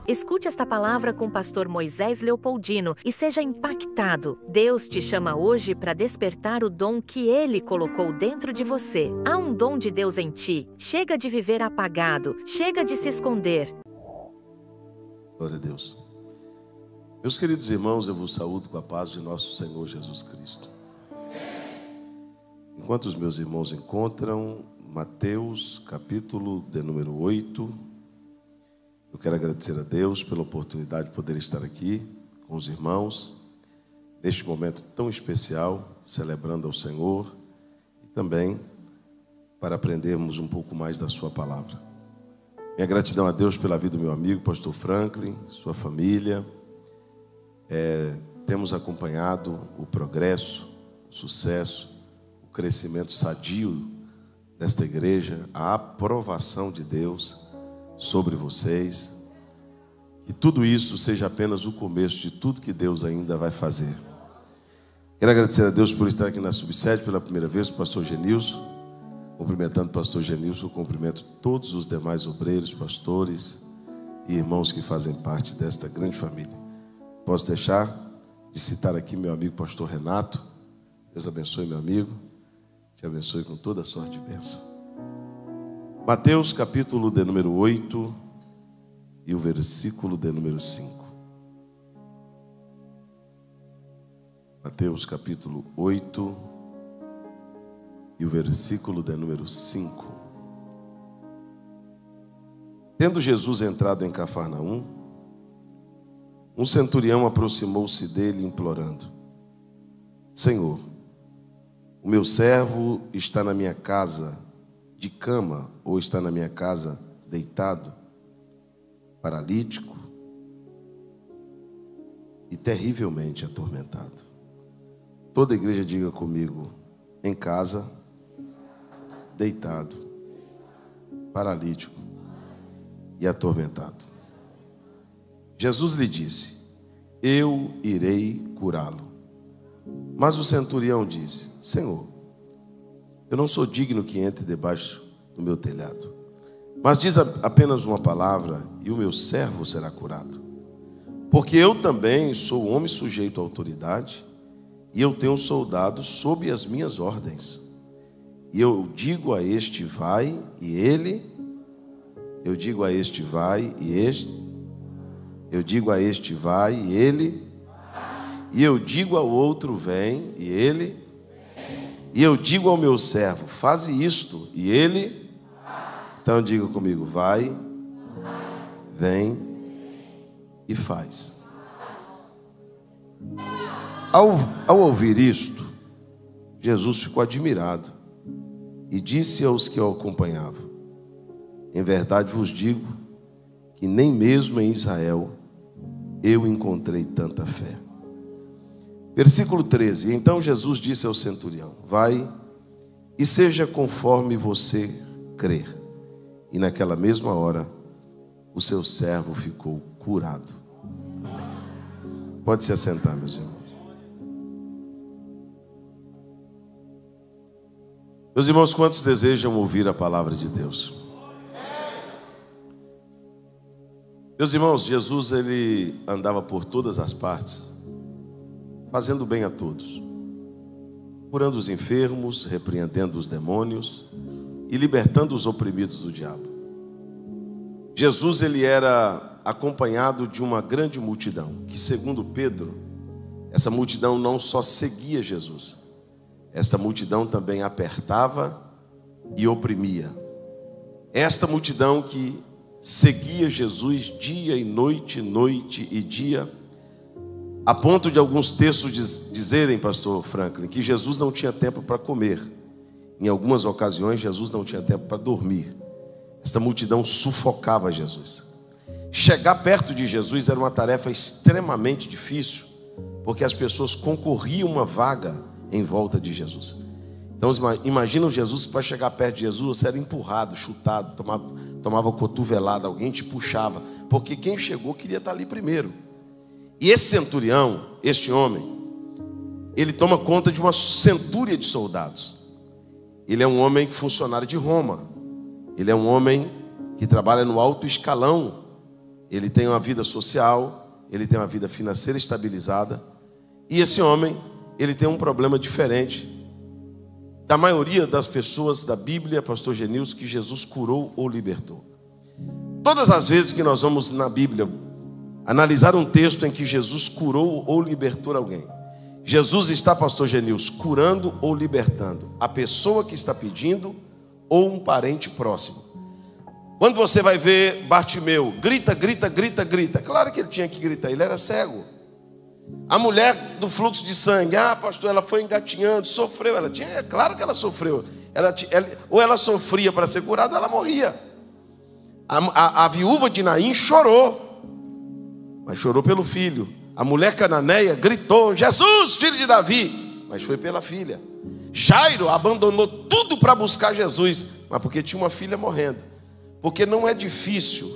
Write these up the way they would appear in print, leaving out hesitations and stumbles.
Escute esta palavra com o pastor Moisés Leopoldino e seja impactado. Deus te chama hoje para despertar o dom que Ele colocou dentro de você. Há um dom de Deus em ti. Chega de viver apagado. Chega de se esconder. Glória a Deus. Meus queridos irmãos, eu vos saúdo com a paz de nosso Senhor Jesus Cristo. Enquanto os meus irmãos encontram Mateus, capítulo de número 8, eu quero agradecer a Deus pela oportunidade de poder estar aqui com os irmãos, neste momento tão especial, celebrando ao Senhor e também para aprendermos um pouco mais da sua palavra. Minha gratidão a Deus pela vida do meu amigo, pastor Franklin, sua família. Temos acompanhado o progresso, o sucesso, o crescimento sadio desta igreja, a aprovação de Deus sobre vocês. Que tudo isso seja apenas o começo de tudo que Deus ainda vai fazer. Quero agradecer a Deus por estar aqui na subsede pela primeira vez, o pastor Genilson. Cumprimentando o pastor Genilson, cumprimento todos os demais obreiros, pastores e irmãos que fazem parte desta grande família. Posso deixar de citar aqui meu amigo pastor Renato. Deus abençoe, meu amigo. Te abençoe com toda a sorte e bênção. Mateus, capítulo de número 8 e o versículo de número 5. Mateus, capítulo 8 e o versículo de número 5. Tendo Jesus entrado em Cafarnaum, um centurião aproximou-se dele implorando: Senhor, o meu servo está na minha casa de cama, ou está na minha casa deitado, paralítico e terrivelmente atormentado. Toda a igreja diga comigo: em casa, deitado, paralítico e atormentado. Jesus lhe disse: eu irei curá-lo. Mas o centurião disse: Senhor, eu não sou digno que entre debaixo do meu telhado, mas diz apenas uma palavra e o meu servo será curado. Porque eu também sou homem sujeito à autoridade e eu tenho soldados sob as minhas ordens. E eu digo a este vai e ele, eu digo a este vai e este, eu digo a este vai e ele, e eu digo ao outro vem e ele, e eu digo ao meu servo faze isto e ele. Então diga comigo: vai, vem e faz. Ao ouvir isto, Jesus ficou admirado e disse aos que o acompanhavam: em verdade vos digo que nem mesmo em Israel eu encontrei tanta fé. Versículo 13. Então Jesus disse ao centurião: vai e seja conforme você crer. E naquela mesma hora o seu servo ficou curado. Amém. Pode se assentar, meus irmãos. Meus irmãos, quantos desejam ouvir a palavra de Deus? Meus irmãos, Jesus ele andava por todas as partes, fazendo bem a todos, curando os enfermos, repreendendo os demônios e libertando os oprimidos do diabo. Jesus ele era acompanhado de uma grande multidão, que segundo Pedro, essa multidão não só seguia Jesus, esta multidão também apertava e oprimia. Esta multidão que seguia Jesus dia e noite, noite e dia, a ponto de alguns textos dizerem, pastor Franklin, que Jesus não tinha tempo para comer. Em algumas ocasiões, Jesus não tinha tempo para dormir. Esta multidão sufocava Jesus. Chegar perto de Jesus era uma tarefa extremamente difícil, porque as pessoas concorriam uma vaga em volta de Jesus. Então, imagina Jesus, que para chegar perto de Jesus, você era empurrado, chutado, tomava cotovelada, alguém te puxava, porque quem chegou queria estar ali primeiro. E esse centurião, este homem, ele toma conta de uma centúria de soldados. Ele é um homem funcionário de Roma. Ele é um homem que trabalha no alto escalão ele tem uma vida social, ele tem uma vida financeira estabilizada. E esse homem, ele tem um problema diferente da maioria das pessoas da Bíblia, pastor Genilson, que Jesus curou ou libertou. Todas as vezes que nós vamos na Bíblia analisar um texto em que Jesus curou ou libertou alguém, Jesus está, pastor Genilson, curando ou libertando a pessoa que está pedindo ou um parente próximo. Quando você vai ver Bartimeu, grita, grita, grita, grita. Claro que ele tinha que gritar, ele era cego. A mulher do fluxo de sangue, pastor, ela foi engatinhando, sofreu. É claro que ela sofreu. Ou ela sofria para ser curada, ou ela morria. A viúva de Naim chorou, mas chorou pelo filho. A mulher cananeia gritou, Jesus, filho de Davi, mas foi pela filha. Jairo abandonou tudo para buscar Jesus, mas porque tinha uma filha morrendo. Porque não é difícil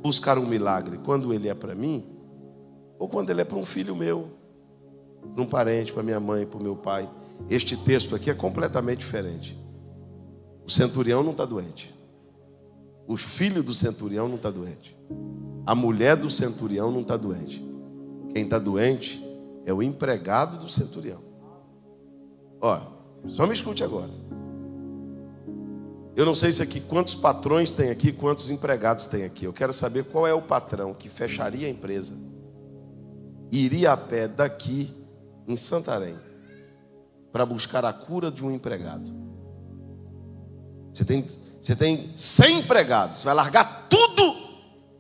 buscar um milagre quando ele é para mim, ou quando ele é para um filho meu, para um parente, para minha mãe, para o meu pai. Este texto aqui é completamente diferente. O centurião não está doente. O filho do centurião não está doente. A mulher do centurião não está doente. Quem está doente é o empregado do centurião. Olha, só me escute agora. Eu não sei se aqui quantos patrões tem aqui, quantos empregados tem aqui. Eu quero saber qual é o patrão que fecharia a empresa e iria a pé daqui em Santarém para buscar a cura de um empregado. Você tem 100 empregados, você vai largar tudo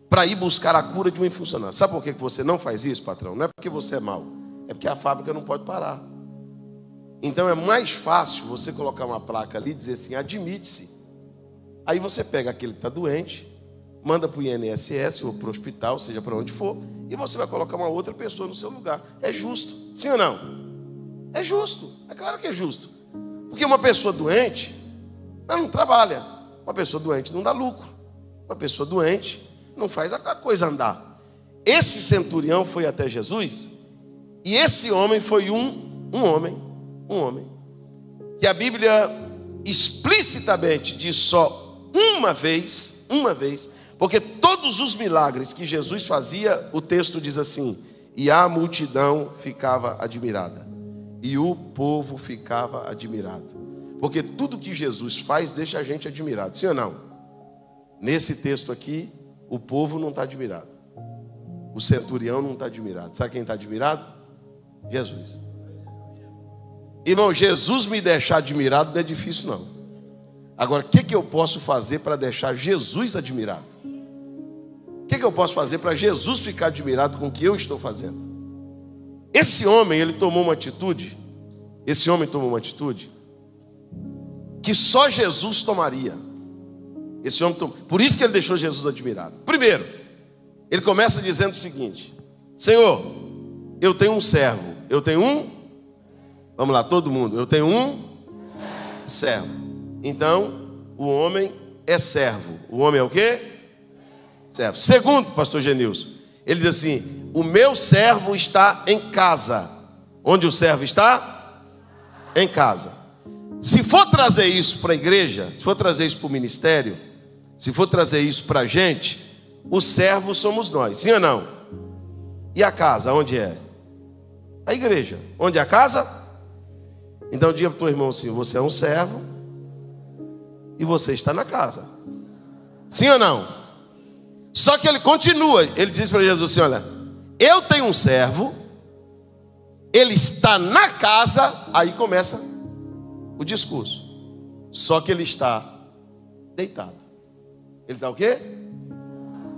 para ir buscar a cura de um funcionário. Sabe por que você não faz isso, patrão? Não é porque você é mau, é porque a fábrica não pode parar. Então é mais fácil você colocar uma placa ali e dizer assim, admite-se. Aí você pega aquele que está doente, manda para o INSS ou para o hospital, seja para onde for, e você vai colocar uma outra pessoa no seu lugar. É justo, sim ou não? É justo, é claro que é justo. Porque uma pessoa doente, ela não trabalha. Uma pessoa doente não dá lucro. Uma pessoa doente não faz a coisa andar. Esse centurião foi até Jesus, e esse homem foi um homem, que a Bíblia explicitamente diz só uma vez, porque todos os milagres que Jesus fazia, o texto diz assim, e a multidão ficava admirada, e o povo ficava admirado, porque tudo que Jesus faz deixa a gente admirado, sim ou não? Nesse texto aqui, o povo não está admirado, o centurião não está admirado. Sabe quem está admirado? Jesus. Irmão, Jesus me deixar admirado não é difícil não. Agora, o que eu posso fazer para deixar Jesus admirado? O que eu posso fazer para Jesus ficar admirado com o que eu estou fazendo? Esse homem tomou uma atitude que só Jesus tomaria. Por isso que ele deixou Jesus admirado. Primeiro, ele começa dizendo o seguinte: Senhor, eu tenho um servo. Vamos lá, todo mundo. Eu tenho um servo. Então, o homem é servo. O homem é o quê? Servo. Segundo, pastor Genilson, ele diz assim: o meu servo está em casa. Onde o servo está? Em casa. Se for trazer isso para a igreja, se for trazer isso para o ministério, se for trazer isso para a gente, os servos somos nós, sim ou não? E a casa, onde é? A igreja. Onde é a casa? Então diga para o teu irmão assim: você é um servo e você está na casa. Sim ou não? Só que ele continua, ele diz para Jesus assim: olha, eu tenho um servo, ele está na casa. Aí começa o discurso. Só que ele está deitado. Ele está o quê?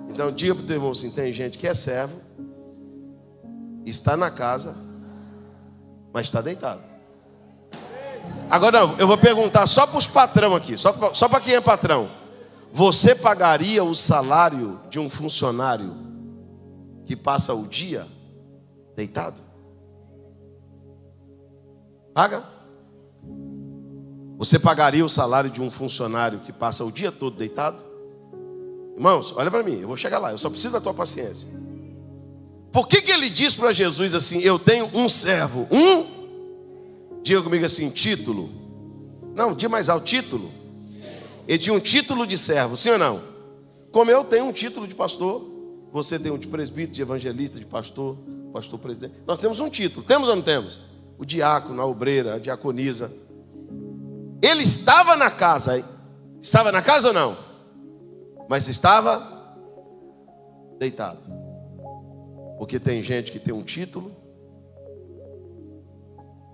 Então diga para o teu irmão assim: tem gente que é servo, está na casa, mas está deitado. Agora não, eu vou perguntar só para os patrão aqui, só para quem é patrão. Você pagaria o salário de um funcionário que passa o dia deitado? Paga? Você pagaria o salário de um funcionário que passa o dia todo deitado? Irmãos, olha para mim, eu vou chegar lá, eu só preciso da tua paciência. Por que ele diz para Jesus assim: eu tenho um servo? Diga comigo assim: título. Não, diga mais alto: título. Ele tinha um título de servo, sim ou não? Como eu tenho um título de pastor, você tem um de presbítero, de evangelista, de pastor, pastor presidente. Nós temos um título, temos ou não temos? O diácono, a obreira, a diaconisa. Ele estava na casa ou não? Mas estava deitado. Porque tem gente que tem um título,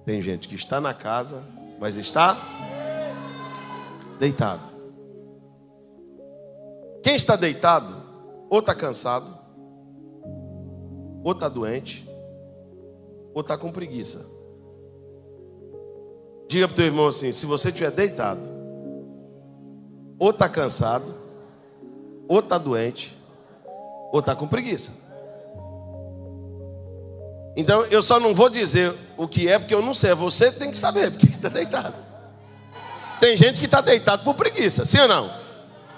tem gente que está na casa, mas está deitado. Quem está deitado, ou está cansado, ou está doente, ou está com preguiça. Diga para o teu irmão assim: se você estiver deitado, ou está cansado, ou está doente, ou está com preguiça. Então eu só não vou dizer o que é, porque eu não sei. Você tem que saber porque você está deitado. Tem gente que está deitado por preguiça, sim ou não?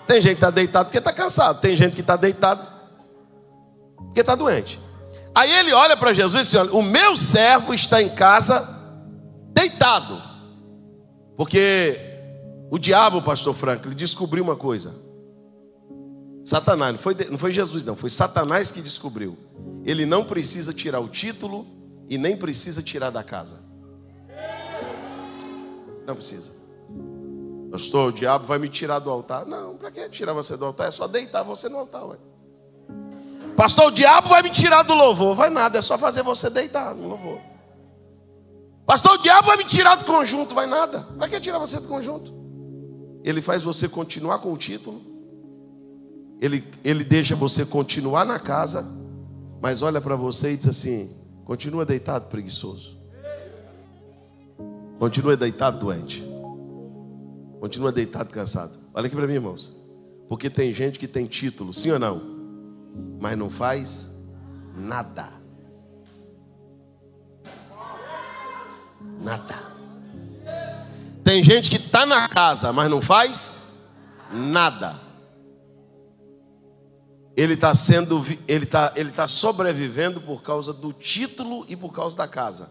Tem gente que está deitado porque está cansado. Tem gente que está deitado porque está doente. Aí ele olha para Jesus e diz: olha, o meu servo está em casa deitado. Porque o diabo, pastor Franco, ele descobriu uma coisa. Satanás, não foi Jesus não, foi Satanás que descobriu. Ele não precisa tirar o título e nem precisa tirar da casa. Não precisa. Pastor, o diabo vai me tirar do altar. Não, para que tirar você do altar? É só deitar você no altar, ué. Pastor, o diabo vai me tirar do louvor. Vai nada, é só fazer você deitar no louvor. Pastor, o diabo vai me tirar do conjunto. Vai nada, para que tirar você do conjunto? Ele faz você continuar com o título. Ele deixa você continuar na casa, mas olha para você e diz assim: continua deitado, preguiçoso. Continua deitado, doente. Continua deitado, cansado. Olha aqui para mim, irmãos. Porque tem gente que tem título, sim ou não? Mas não faz nada. Nada. Tem gente que está na casa, mas não faz nada. Ele está sobrevivendo por causa do título e por causa da casa.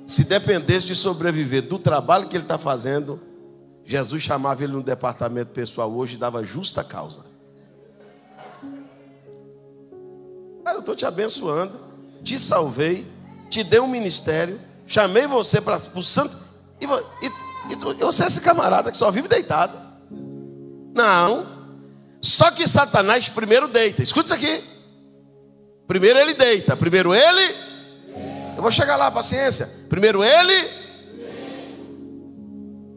Se dependesse de sobreviver do trabalho que ele está fazendo, Jesus chamava ele no departamento pessoal hoje e dava justa causa. Cara, eu estou te abençoando, te salvei, te dei um ministério, chamei você para o santo, e você é esse camarada que só vive deitado. Não. Só que Satanás primeiro deita. Escuta isso aqui. Primeiro ele deita. Primeiro ele. Eu vou chegar lá, paciência. Primeiro ele.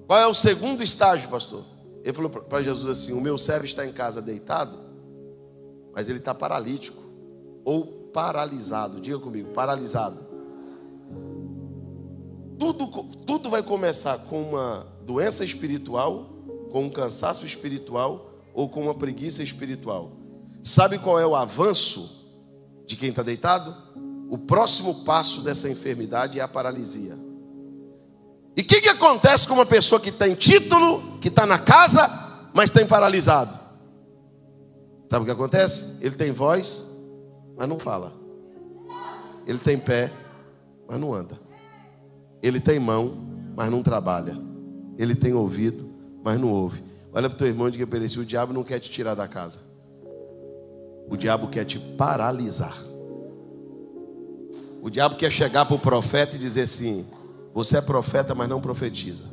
Qual é o segundo estágio, pastor? Ele falou para Jesus assim: o meu servo está em casa deitado, mas ele está paralítico. Ou paralisado. Diga comigo, paralisado. Tudo vai começar com uma doença espiritual, com um cansaço espiritual, ou com uma preguiça espiritual. Sabe qual é o avanço de quem está deitado? O próximo passo dessa enfermidade é a paralisia. E o que acontece com uma pessoa que tem título, que está na casa, mas tem paralisado? Sabe o que acontece? Ele tem voz, mas não fala. Ele tem pé, mas não anda. Ele tem mão, mas não trabalha. Ele tem ouvido, mas não ouve. Olha para o teu irmão e diga para ele: o diabo não quer te tirar da casa. O diabo quer te paralisar. O diabo quer chegar para o profeta e dizer assim: você é profeta, mas não profetiza.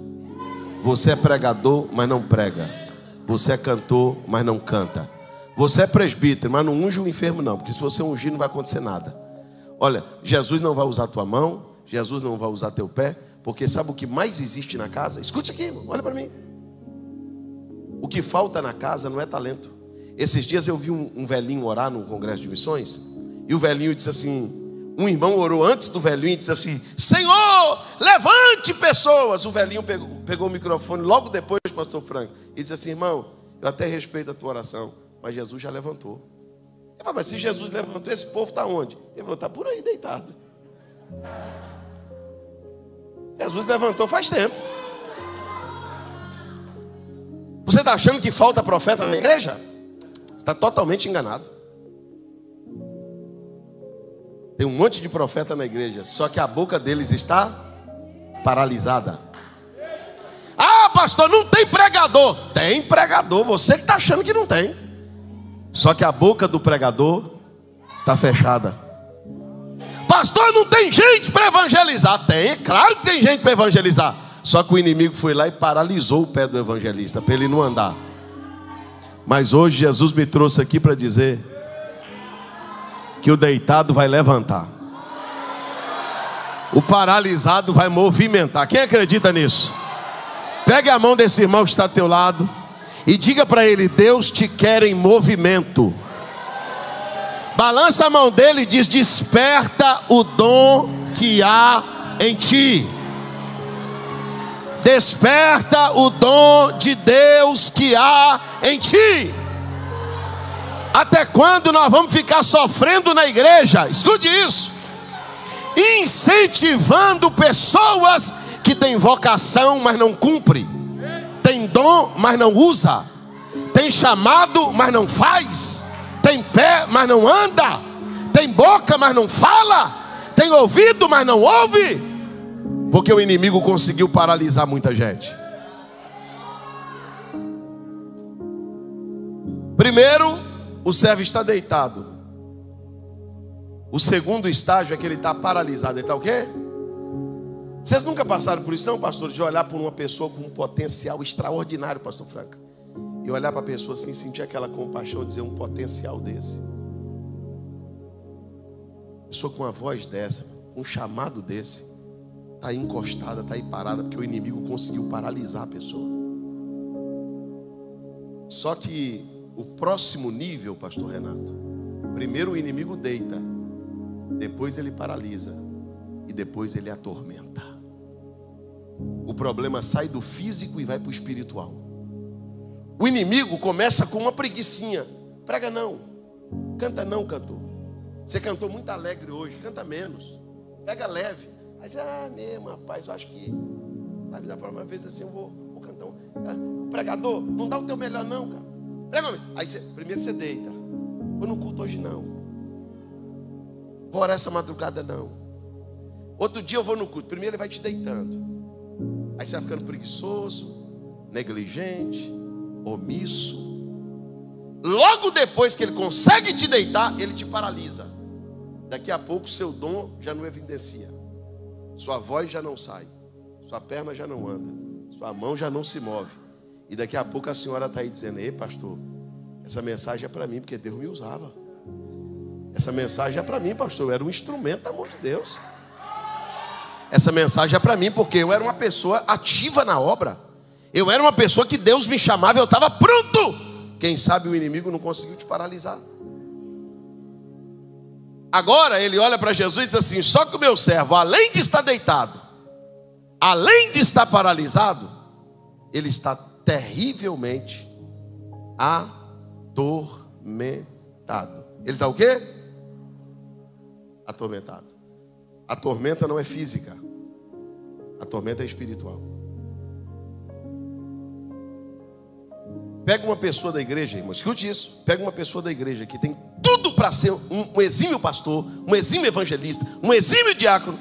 Você é pregador, mas não prega. Você é cantor, mas não canta. Você é presbítero, mas não unge o enfermo não, porque se você ungir não vai acontecer nada. Olha, Jesus não vai usar tua mão, Jesus não vai usar teu pé, porque sabe o que mais existe na casa? Escute aqui, irmão, olha para mim. O que falta na casa não é talento. Esses dias eu vi um velhinho orar num congresso de missões, e o velhinho disse assim, um irmão orou antes do velhinho e disse assim: Senhor, levante pessoas. O velhinho pegou o microfone logo depois, pastor Franco, e disse assim: irmão, eu até respeito a tua oração, mas Jesus já levantou. Eu falei: mas se Jesus levantou, esse povo está onde? Ele falou: está por aí deitado. Jesus levantou faz tempo. Você está achando que falta profeta na igreja? Está totalmente enganado. Tem um monte de profeta na igreja, só que a boca deles está paralisada. Ah, pastor, não tem pregador. Tem pregador, você que está achando que não tem. Só que a boca do pregador está fechada. Pastor, não tem gente para evangelizar. Tem, claro que tem gente para evangelizar. Só que o inimigo foi lá e paralisou o pé do evangelista, para ele não andar. Mas hoje Jesus me trouxe aqui para dizer que o deitado vai levantar, o paralisado vai movimentar. Quem acredita nisso? Pegue a mão desse irmão que está ao teu lado e diga para ele: Deus te quer em movimento. Balança a mão dele e diz: desperta o dom que há em ti. Desperta o dom de Deus que há em ti. Até quando nós vamos ficar sofrendo na igreja? Escute isso. Incentivando pessoas que têm vocação, mas não cumpre. Tem dom, mas não usa. Tem chamado, mas não faz. Tem pé, mas não anda. Tem boca, mas não fala. Tem ouvido, mas não ouve. Porque o inimigo conseguiu paralisar muita gente. Primeiro, o servo está deitado. O segundo estágio é que ele está paralisado. Ele está o quê? Vocês nunca passaram por isso, não, pastor? De olhar por uma pessoa com um potencial extraordinário, pastor Franca, e olhar para a pessoa assim, sentir aquela compaixão, dizer: um potencial desse, pessoa com uma voz dessa, um chamado desse, está aí encostada, está aí parada, porque o inimigo conseguiu paralisar a pessoa. Só que o próximo nível, pastor Renato, primeiro o inimigo deita, depois ele paralisa e depois ele atormenta. O problema sai do físico e vai para o espiritual. O inimigo começa com uma preguicinha. Prega não, canta não, cantor. Você cantou muito alegre hoje, canta menos, pega leve. Aí você: mesmo, rapaz, eu acho que vai me dar para uma vez assim, eu vou cantar pregador, não dá o teu melhor não, cara. Prega. Aí primeiro você deita. Vou no culto hoje não. Vou orar essa madrugada não. Outro dia eu vou no culto. Primeiro ele vai te deitando. Aí você vai ficando preguiçoso, negligente, omisso. Logo depois que ele consegue te deitar, ele te paralisa. Daqui a pouco seu dom já não evidencia. Sua voz já não sai. Sua perna já não anda. Sua mão já não se move. E daqui a pouco a senhora está aí dizendo: ei, pastor, essa mensagem é para mim, porque Deus me usava. Essa mensagem é para mim, pastor, eu era um instrumento da mão de Deus. Essa mensagem é para mim, porque eu era uma pessoa ativa na obra. Eu era uma pessoa que Deus me chamava, eu estava pronto. Quem sabe o inimigo não conseguiu te paralisar. Agora ele olha para Jesus e diz assim: só que o meu servo, além de estar deitado, além de estar paralisado, ele está terrivelmente atormentado. Ele está o quê? Atormentado. A tormenta não é física, a tormenta é espiritual. Pega uma pessoa da igreja, irmão, escute isso. Pega uma pessoa da igreja que tem tudo para ser um exímio pastor, um exímio evangelista, um exímio diácono.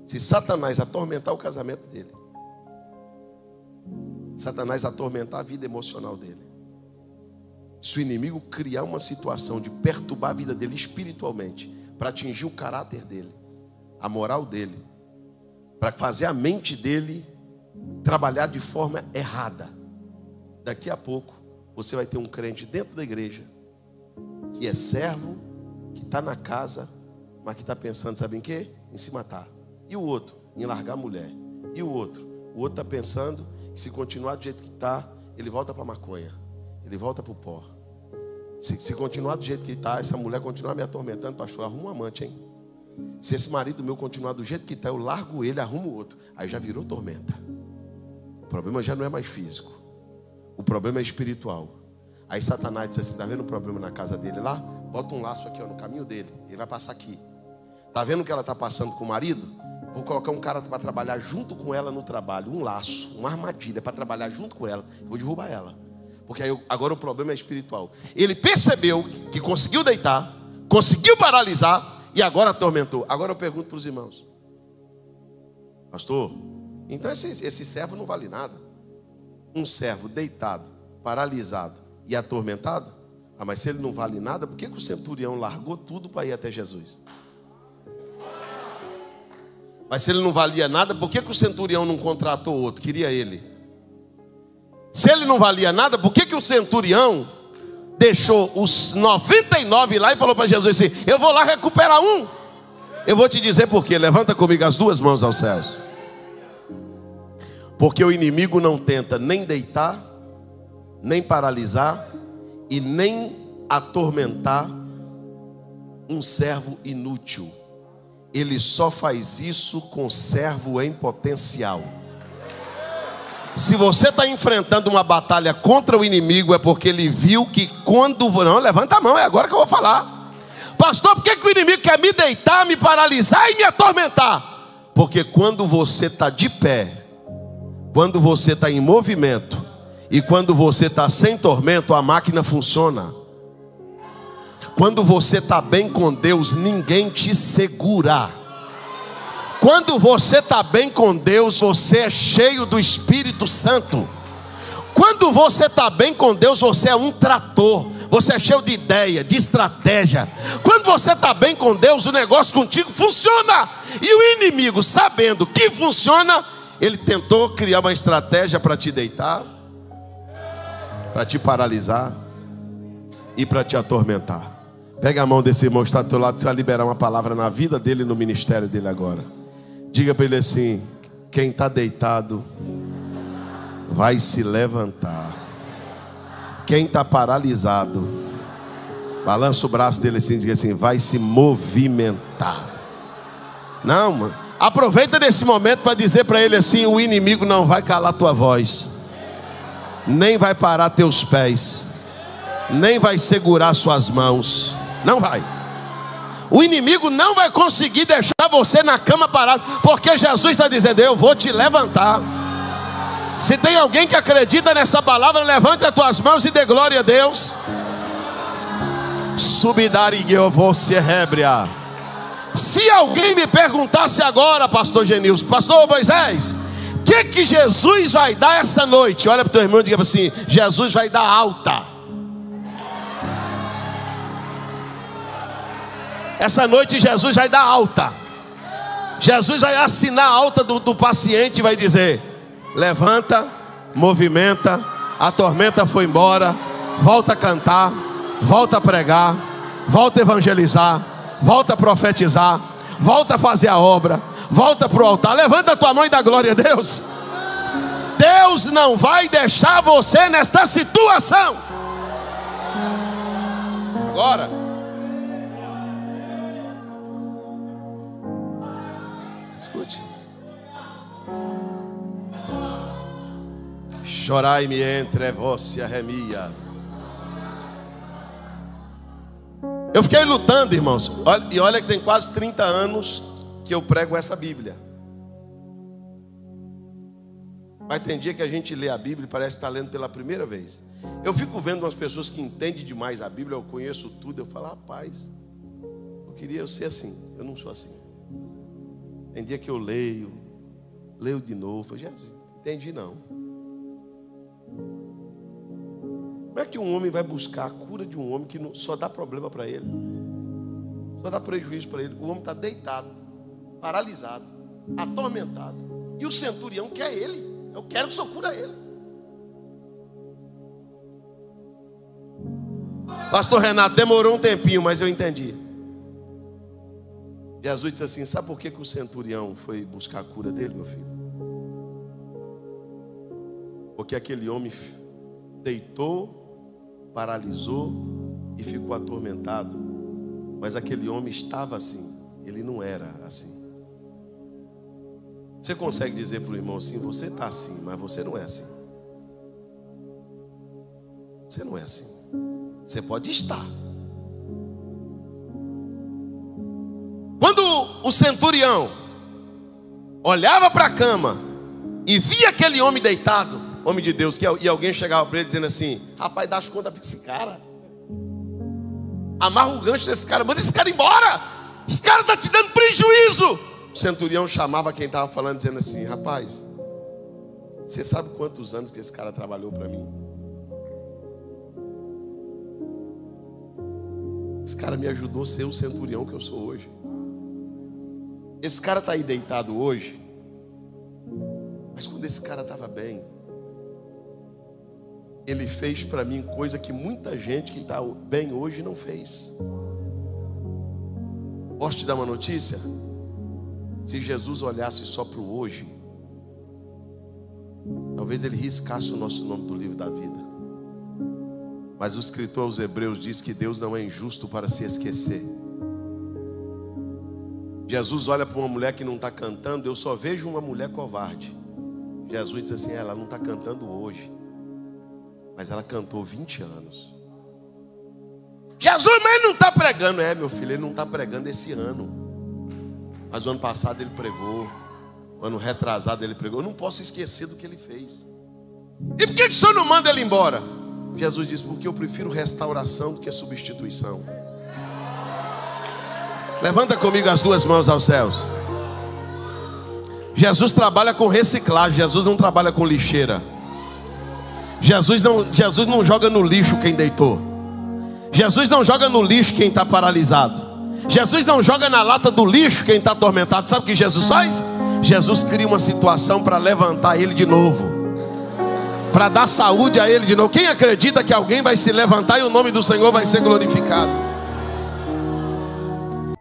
Se Satanás atormentar o casamento dele, Satanás atormentar a vida emocional dele, se o inimigo criar uma situação de perturbar a vida dele espiritualmente, para atingir o caráter dele, a moral dele, para fazer a mente dele trabalhar de forma errada, daqui a pouco você vai ter um crente dentro da igreja que é servo, que está na casa, mas que está pensando, sabe em quê? Em se matar. E o outro? Em largar a mulher. E o outro? O outro está pensando que se continuar do jeito que está, ele volta para a maconha, ele volta para o pó. Se continuar do jeito que está, essa mulher continuar me atormentando, pastor, arruma um amante, hein? Se esse marido meu continuar do jeito que está, eu largo ele, arrumo outro. Aí já virou tormenta. O problema já não é mais físico, o problema é espiritual. Aí Satanás diz assim: está vendo o problema na casa dele lá? Bota um laço aqui, ó, no caminho dele, ele vai passar aqui. Está vendo o que ela está passando com o marido? Vou colocar um cara para trabalhar junto com ela no trabalho, um laço, uma armadilha para trabalhar junto com ela. Vou derrubar ela, porque aí agora o problema é espiritual. Ele percebeu que conseguiu deitar, conseguiu paralisar e agora atormentou. Agora eu pergunto para os irmãos: pastor, então esse servo não vale nada? Um servo deitado, paralisado e atormentado? Ah, mas se ele não vale nada, por que o centurião largou tudo para ir até Jesus? Mas se ele não valia nada, por que o centurião não contratou outro? Queria ele. Se ele não valia nada, por que o centurião deixou os 99 lá e falou para Jesus assim: eu vou lá recuperar um? Eu vou te dizer por quê. Levanta comigo as duas mãos aos céus. Porque o inimigo não tenta nem deitar, nem paralisar e nem atormentar um servo inútil. Ele só faz isso com servo em potencial. Se você está enfrentando uma batalha contra o inimigo, é porque ele viu que quando... Não, levanta a mão, é agora que eu vou falar. Pastor, por que o inimigo quer me deitar, me paralisar e me atormentar? Porque quando você está de pé, quando você está em movimento e quando você está sem tormento, a máquina funciona. Quando você está bem com Deus, ninguém te segura. Quando você está bem com Deus, você é cheio do Espírito Santo. Quando você está bem com Deus, você é um trator. Você é cheio de ideia, de estratégia. Quando você está bem com Deus, o negócio contigo funciona. E o inimigo, sabendo que funciona, ele tentou criar uma estratégia para te deitar, para te paralisar e para te atormentar. Pega a mão desse irmão que está do teu lado. Você vai liberar uma palavra na vida dele e no ministério dele agora. Diga para ele assim: quem está deitado vai se levantar. Quem está paralisado, balança o braço dele assim, diga assim: vai se movimentar. Não, mano, aproveita desse momento para dizer para ele assim: o inimigo não vai calar tua voz, nem vai parar teus pés, nem vai segurar suas mãos. Não vai. O inimigo não vai conseguir deixar você na cama parado, porque Jesus está dizendo: eu vou te levantar. Se tem alguém que acredita nessa palavra, levante as tuas mãos e dê glória a Deus. Se alguém me perguntasse agora, pastor Genilson, pastor Moisés, o que Jesus vai dar essa noite? Olha para o teu irmão e diga assim: Jesus vai dar alta. Essa noite Jesus vai dar alta. Jesus vai assinar a alta do paciente e vai dizer: levanta, movimenta, a tormenta foi embora, volta a cantar, volta a pregar, volta a evangelizar, volta a profetizar, volta a fazer a obra, volta para o altar. Levanta a tua mão e dá glória a Deus. Deus não vai deixar você nesta situação. Agora, escute. Chorai-me entre vós e a remia. Eu fiquei lutando, irmãos. E olha que tem quase 30 anos que eu prego essa Bíblia. Mas tem dia que a gente lê a Bíblia e parece estar lendo pela primeira vez. Eu fico vendo umas pessoas que entendem demais a Bíblia. Eu conheço tudo. Eu falo: rapaz, eu queria ser assim. Eu não sou assim. Tem dia que eu leio de novo. Jesus, entendi não. Como é que um homem vai buscar a cura de um homem que só dá problema para ele? Só dá prejuízo para ele. O homem está deitado, paralisado, atormentado. E o centurião quer ele. Eu quero que o Senhor cura ele. Pastor Renato, demorou um tempinho, mas eu entendi. Jesus disse assim: sabe por que o centurião foi buscar a cura dele, meu filho? Porque aquele homem deitou, paralisou e ficou atormentado. Mas aquele homem estava assim, ele não era assim. Você consegue dizer para o irmão assim: você está assim, mas você não é assim. Você não é assim. Você pode estar. Quando o centurião olhava para a cama e via aquele homem deitado, homem de Deus, e alguém chegava para ele dizendo assim: rapaz, dá as contas para esse cara, amarra o gancho desse cara, manda esse cara embora, esse cara está te dando prejuízo. O centurião chamava quem estava falando, dizendo assim: rapaz, você sabe quantos anos que esse cara trabalhou para mim? Esse cara me ajudou a ser o centurião que eu sou hoje. Esse cara está aí deitado hoje, mas quando esse cara estava bem, ele fez para mim coisa que muita gente que está bem hoje não fez. Posso te dar uma notícia? Se Jesus olhasse só para o hoje, talvez ele riscasse o nosso nome do livro da vida. Mas o escritor aos Hebreus diz que Deus não é injusto para se esquecer. Jesus olha para uma mulher que não está cantando, eu só vejo uma mulher covarde. Jesus diz assim, ela não está cantando hoje, mas ela cantou 20 anos. Jesus, mas ele não está pregando. É, meu filho, ele não está pregando esse ano. Mas o ano passado ele pregou. O ano retrasado ele pregou. Eu não posso esquecer do que ele fez. E por que o senhor não manda ele embora? Jesus disse, porque eu prefiro restauração do que substituição. Levanta comigo as duas mãos aos céus. Jesus trabalha com reciclagem. Jesus não trabalha com lixeira. Jesus não joga no lixo quem deitou. Jesus não joga no lixo quem está paralisado. Jesus não joga na lata do lixo quem está atormentado. Sabe o que Jesus faz? Jesus cria uma situação para levantar ele de novo, para dar saúde a ele de novo. Quem acredita que alguém vai se levantar e o nome do Senhor vai ser glorificado?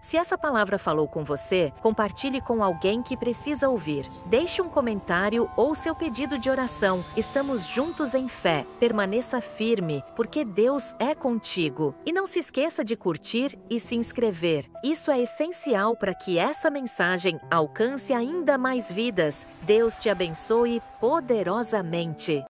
Se essa palavra falou com você, compartilhe com alguém que precisa ouvir. Deixe um comentário ou seu pedido de oração. Estamos juntos em fé. Permaneça firme, porque Deus é contigo. E não se esqueça de curtir e se inscrever. Isso é essencial para que essa mensagem alcance ainda mais vidas. Deus te abençoe poderosamente.